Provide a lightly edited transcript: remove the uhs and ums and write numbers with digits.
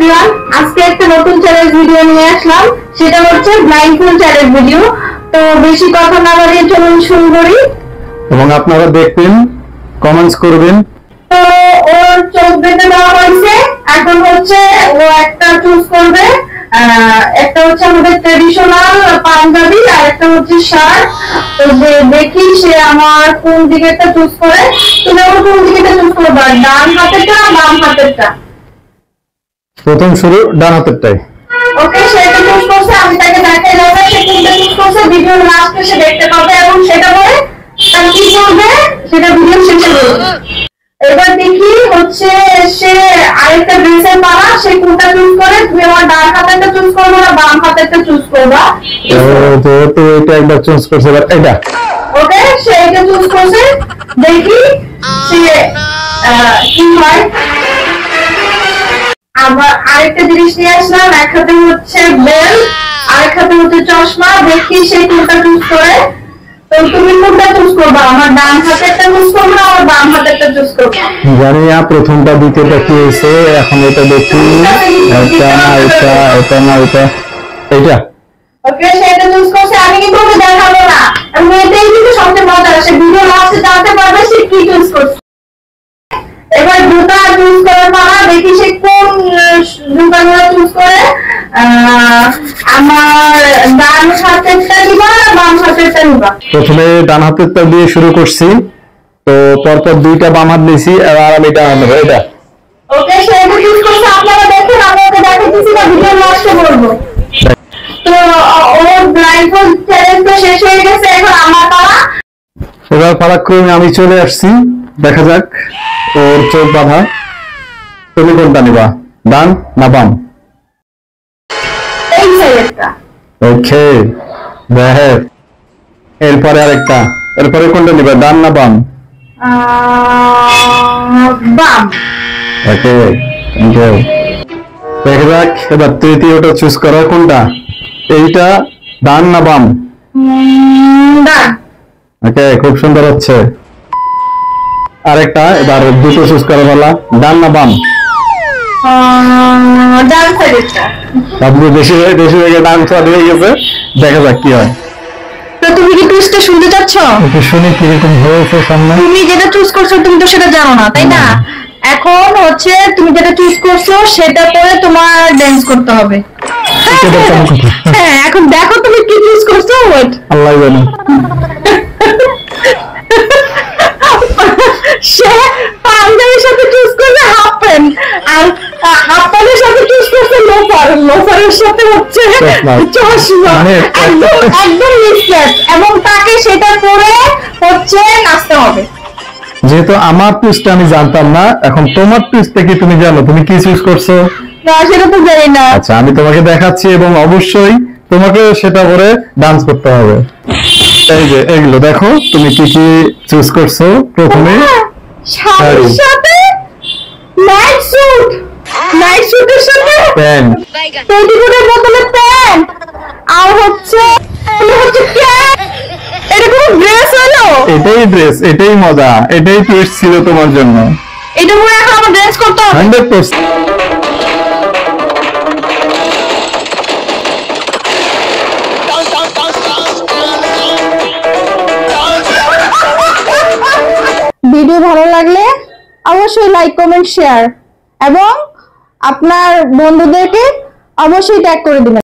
Everyone, আজকে একটা নতুন চ্যালেঞ্জ ভিডিও নিয়ে আসলাম। সেটা হচ্ছে ব্লাইন্ডফোল্ড চ্যালেঞ্জ ভিডিও। তো বেশি কথা না বাড়িয়ে চলুন শুরু করি। এবং আপনারা দেখবেন, কমেন্টস করবেন। তো ওর চোখ বেঁধে দেওয়া হয়েছে, এখন হচ্ছে ও একটা চুজ করবে। একটা হচ্ছে আমাদের ট্রেডিশনাল পাঞ্জাবি আর একটা হচ্ছে শার্ট। তো যে দেখি সে আমার কোন দিকেটা চুজ করে। তুমি আমার কোন দিকেটা চুজ করবে, ডান হাতেরটা না বাম হাতেরটা? প্রথম শুরু ডান হাতেরটাই। ওকে, সে এটা চুজ করছে, আমি তাকে দেখাই দেবো সে কোনটা চুজ করছে। ভিডিও লাস্টে সে দেখতে পাবে এবং সেটা পরে তার কি করবে সেটা ভিডিও শেষে বলবে। এবার দেখি হচ্ছে সে আরেকটা ড্রেসের পালা, সে কোনটা চুজ করে। তুমি আমার ডান হাতেরটা চুজ করবে না বাম হাতেরটা চুজ করবা? তো এটা একবার চুজ করছে, এবার এটা। ওকে, সে এটা চুজ করছে, দেখি সে কি হয়। আবার আরেকটা জিনিস নিয়ে আসলাম, এক হাতে হচ্ছে বেল আরেক হাতে হচ্ছে চশমা। দেখি সে কোনটা চুজ করে। তো তুমি কোনটা চুজ করবা, আমার ডান হাতেরটা চুজ করবে না আমার বাম হাতেরটা চুজ করবে? জানি না প্রথমটা দ্বিতীয়টা কি হয়েছে, এখন এটা দেখি। এটা না এটা, এটা না এটা, এটা। ওকে, সে এটা চুজ করছে, আমি কিন্তু ওকে দেখাবো না। এবং এটাই কিন্তু সবচেয়ে মজার, সে ভিডিও লাস্টে জানতে পারবে সে কি চুজ করছে। এবার জুতা চুজ করার পালা, দেখি সে কোন জুতাগুলো চুজ করে। আমার ডান হাতেরটা নিবা না বাম হাতেরটা নিবা? প্রথমে ডান হাতেরটা দিয়ে শুরু করছি, তো পরপর দুইটা বাম হাত দিয়েছি, এবার আমি ডান হাত নেবো, এটা। ওকে, সে এটা চুজ করছে, আপনারা দেখুন, আমি ওকে দেখাচ্ছি না, ভিডিও লাস্টে বলবো। তো ওর ব্লাইন্ডফোল্ড চ্যালেঞ্জ তো শেষ হয়ে গেছে, এখন আমার পালা। এবার পালাক্রমে আমি চলে আসছি, দেখা যাক। ওর চোখ বাঁধা, তুমি কোনটা নিবা, ডান না বাম? এই সাইডটা। ওকে, দেখ। এরপরে আরেকটা, এরপরে কোনটা নিবা, ডান না বাম? বাম। ওকে, দেখা যাক। এবার তৃতীয়টা চুজ করো, কোনটা, এইটা ডান না বাম? ডান। ওকে, খুব সুন্দর হচ্ছে। আরেকটা, এবার দুটো চুজ করা বলা, ডান না বাম? ডান সাইডটা। সবগুলো বেশি বেশি হয়ে ডান সাইড হয়ে গেছে, দেখা যাক কি হয়। তো তুমি কি টুইস্টটা শুনতে চাচ্ছ? একটু শুনি কিরকম হয়েছে সামনে। তুমি যেটা চুজ করছো তুমি তো সেটা জানো না, তাই না? এখন হচ্ছে তুমি যেটা চুজ করছো সেটা পরে তোমার ড্যান্স করতে হবে। হ্যাঁ, এখন দেখো তুমি কি চুজ করছো। ওয়েট, আল্লাহ জানে। সে পাঞ্জাবির সাথে চুজ করছে হাফ প্যান্ট, আর হাফ প্যান্টের সাথে চুজ করছে লোফার, লোফারের সাথে হচ্ছে চশমা। একদম একদম মিসম্যাচ, এবং তাকে সেটা পরে হচ্ছে নাচতে হবে। যেহেতু আমার টুইস্ট আমি জানতাম না, এখন তোমার টুইস্টটা কি তুমি জানো, তুমি কি চুজ করছো? না, সেটা তো জানি না। আচ্ছা, আমি তোমাকে দেখাচ্ছি এবং অবশ্যই তোমাকে সেটা করে ডান্স করতে হবে। এই যে এগুলো দেখো, তুমি কি কি চুজ করছো। প্রথমে শাড়ির সাথে নাইট স্যুট, নাইট স্যুটের সাথে প্যান্ট, পেটিকোটের বদলে প্যান্ট, আর হচ্ছে ক্যাপ। এটা কোনো ড্রেস হলো? এটাই ড্রেস, এটাই মজা, এটাই টুইস্ট ছিল তোমার জন্য। এটা মনে এখন আমার ড্রেস করতে হবে। 100%। ভিডিও ভালো লাগলে অবশ্যই লাইক কমেন্ট শেয়ার এবং আপনার বন্ধুদেরকে অবশ্যই ট্যাগ করে দিবেন।